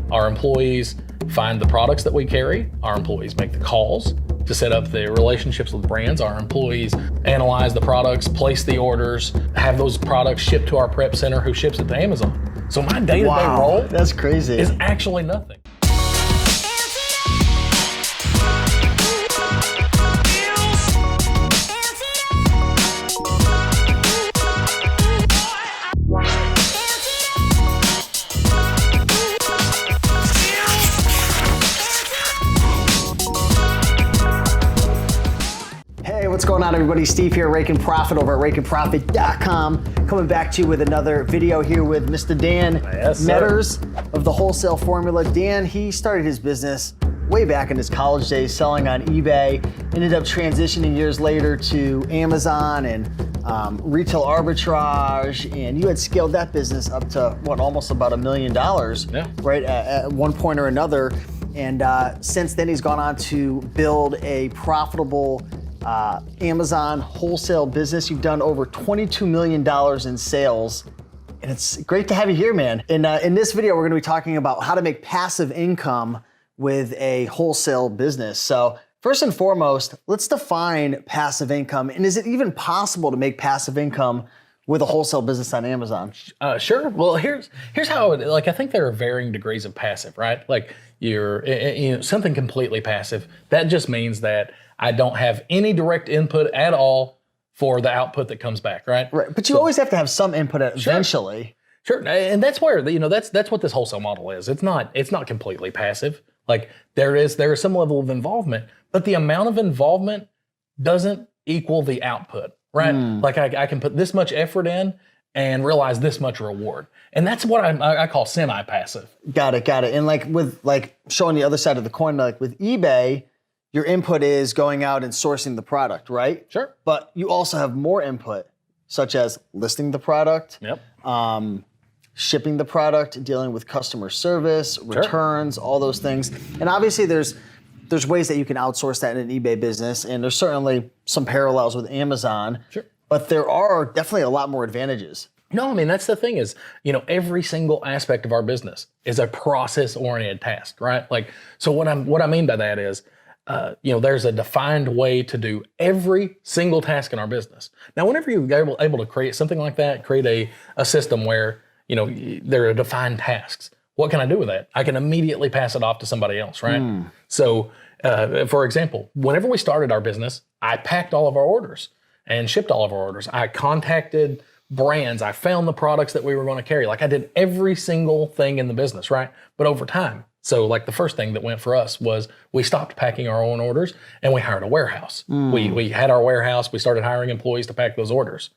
Our employees find the products that we carry. Our employees make the calls to set up the relationships with brands. Our employees analyze the products, place the orders, have those products shipped to our prep center who ships it to Amazon. So my day-to-day role that's crazy. is actually nothing. What's going on, everybody? Steve here, Raiken Profit over at RaikenProfit.com. Coming back to you with another video here with Mr. Dan Metters of the Wholesale Formula. Dan, he started his business way back in his college days selling on eBay, ended up transitioning years later to Amazon and retail arbitrage, and you had scaled that business up to almost about $1 million, right, at one point or another. And since then, he's gone on to build a profitable Amazon wholesale business. You've done over $22 million in sales, and it's great to have you here, man. In this video, we're gonna be talking about how to make passive income with a wholesale business. So first and foremost, let's define passive income, and is it even possible to make passive income with a wholesale business on Amazon? Sure. Well, here's how I think there are varying degrees of passive, right? Like you're something completely passive. That just means that I don't have any direct input at all for the output that comes back, right? Right. But you always have to have some input eventually. Sure. And that's where that's what this wholesale model is. It's not completely passive. Like there is some level of involvement, but the amount of involvement doesn't equal the output, right? Like I can put this much effort in and realize this much reward. And that's what I call semi-passive. Got it. And with showing the other side of the coin, like with eBay, your input is going out and sourcing the product, right? Sure. But you also have more input, such as listing the product, shipping the product, dealing with customer service, returns, all those things. And obviously there's ways that you can outsource that in an eBay business, and there's certainly some parallels with Amazon. Sure. But there are definitely a lot more advantages. No, I mean, that's the thing is, every single aspect of our business is a process-oriented task, right? Like, so what I mean by that is, there's a defined way to do every single task in our business. Now, whenever you're able to create something like that, create a system where, there are defined tasks, what can I do with that? I can immediately pass it off to somebody else, right? So, for example, whenever we started our business, I packed all of our orders and shipped all of our orders. I contacted brands. I found the products that we were going to carry. Like I did every single thing in the business, right? But over time, so like the first thing that went for us was we stopped packing our own orders and we hired a warehouse. We had our warehouse. We started hiring employees to pack those orders.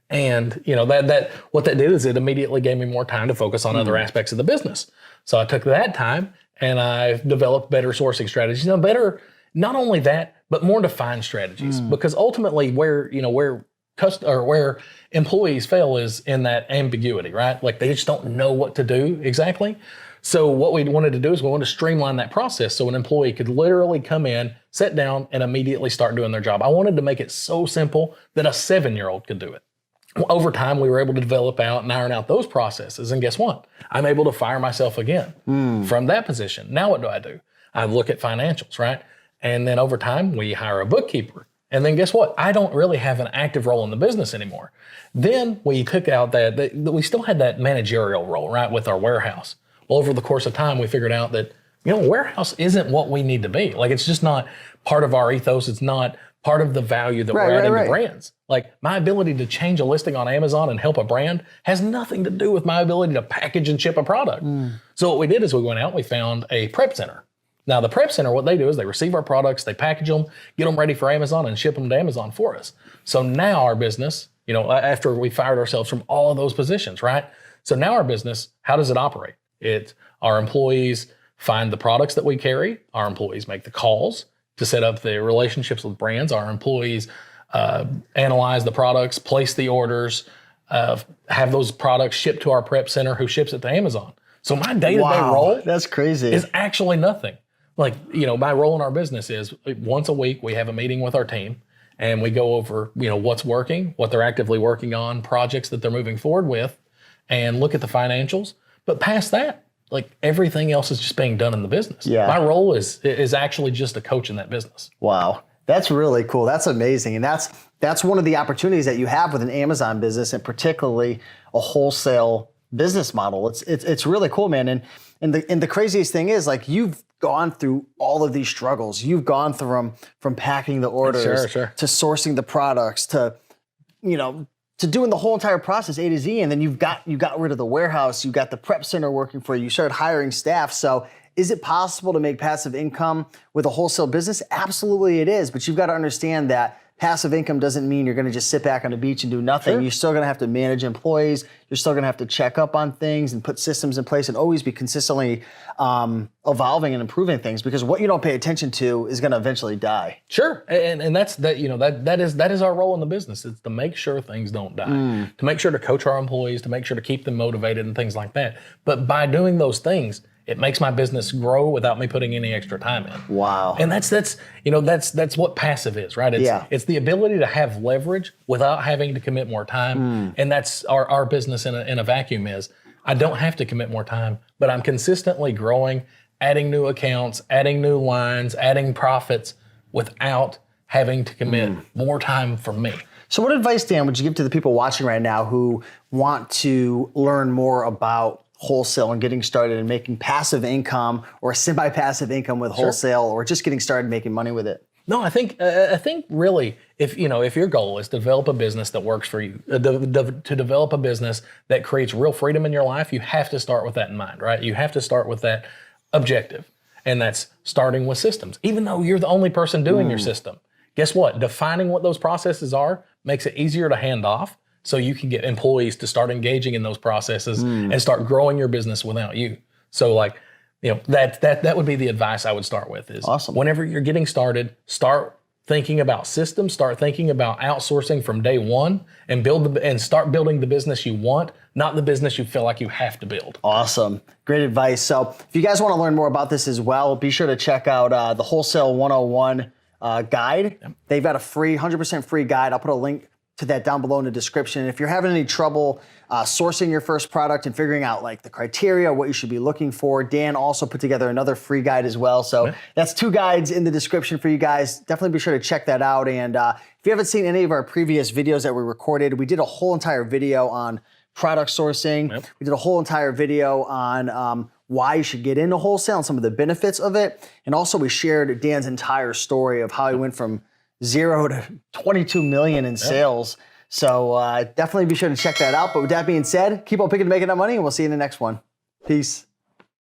And that what that did is it immediately gave me more time to focus on other aspects of the business. So I took that time and I developed better sourcing strategies. Better, not only that, but more defined strategies. Because ultimately where employees fail is in that ambiguity, right? Like they just don't know what to do exactly. So what we wanted to do is we wanted to streamline that process so an employee could literally come in, sit down, and immediately start doing their job. I wanted to make it so simple that a 7-year-old could do it. Over time, we were able to develop out and iron out those processes. And guess what? I'm able to fire myself again from that position. Now what do? I look at financials, right? And then over time, we hire a bookkeeper. And then guess what? I don't really have an active role in the business anymore. Then we took out that we still had that managerial role, right, with our warehouse. Well, over the course of time, we figured out that, warehouse isn't what we need to be. Like, it's just not part of our ethos. It's not part of the value that we're adding to brands. Like, my ability to change a listing on Amazon and help a brand has nothing to do with my ability to package and ship a product. So what we did is we went out and we found a prep center. Now, the prep center, what they do is they receive our products, they package them, get them ready for Amazon, and ship them to Amazon for us. So now our business, after we fired ourselves from all of those positions, right? So now our business, how does it operate? Our employees find the products that we carry. Our employees make the calls to set up the relationships with brands. Our employees analyze the products, place the orders, have those products shipped to our prep center who ships it to Amazon. So my day-to-day role that's crazy. is actually nothing. Like, my role in our business is once a week, we have a meeting with our team and we go over, what's working, what they're actively working on, projects that they're moving forward with, and look at the financials. But past that, like everything else is just being done in the business. Yeah. My role is actually just a coach in that business. Wow. That's really cool. That's amazing. And that's one of the opportunities that you have with an Amazon business, and particularly a wholesale business model. It's really cool, man. And the craziest thing is, like, you've gone through all of these struggles. You've gone through them from packing the orders to sourcing the products to, to doing the whole entire process A to Z. And then you got rid of the warehouse. You got the prep center working for you. You started hiring staff. So is it possible to make passive income with a wholesale business? Absolutely it is. But you've got to understand that passive income doesn't mean you're going to just sit back on the beach and do nothing. Sure. You're still going to have to manage employees. You're still going to have to check up on things and put systems in place and always be consistently evolving and improving things, because what you don't pay attention to is going to eventually die. Sure. And that's that is our role in the business. It's to make sure things don't die, to make sure to coach our employees, to make sure to keep them motivated and things like that. But by doing those things, it makes my business grow without me putting any extra time in. Wow. And that's what passive is, right? It's the ability to have leverage without having to commit more time. And that's our business in a vacuum is, I don't have to commit more time, but I'm consistently growing, adding new accounts, adding new lines, adding profits without having to commit more time from me. So what advice, Dan, would you give to the people watching right now who want to learn more about wholesale and getting started and making passive income or semi-passive income with wholesale, or just getting started making money with it? No, I think really, if your goal is to develop a business that works for you, to develop a business that creates real freedom in your life, you have to start with that in mind, right? You have to start with that objective, and that's starting with systems. Even though you're the only person doing your system, guess what? Defining what those processes are makes it easier to hand off, so you can get employees to start engaging in those processes and start growing your business without you. So that would be the advice I would start with is, awesome. Whenever you're getting started, start thinking about systems, start thinking about outsourcing from day one, and start building the business you want, not the business you feel like you have to build. Awesome. Great advice. So if you guys want to learn more about this as well, be sure to check out the Wholesale 101 guide. Yep. They've got a free, 100% free guide. I'll put a link to that down below in the description. If you're having any trouble sourcing your first product and figuring out like the criteria, what you should be looking for, Dan also put together another free guide as well. So that's 2 guides in the description for you guys. Definitely be sure to check that out. And if you haven't seen any of our previous videos that we recorded, we did a whole entire video on product sourcing. Yep. We did a whole entire video on why you should get into wholesale and some of the benefits of it. And also we shared Dan's entire story of how he went from 0 to 22 million in sales. So definitely be sure to check that out. But with that being said, keep on picking to making that money, and we'll see you in the next one. Peace.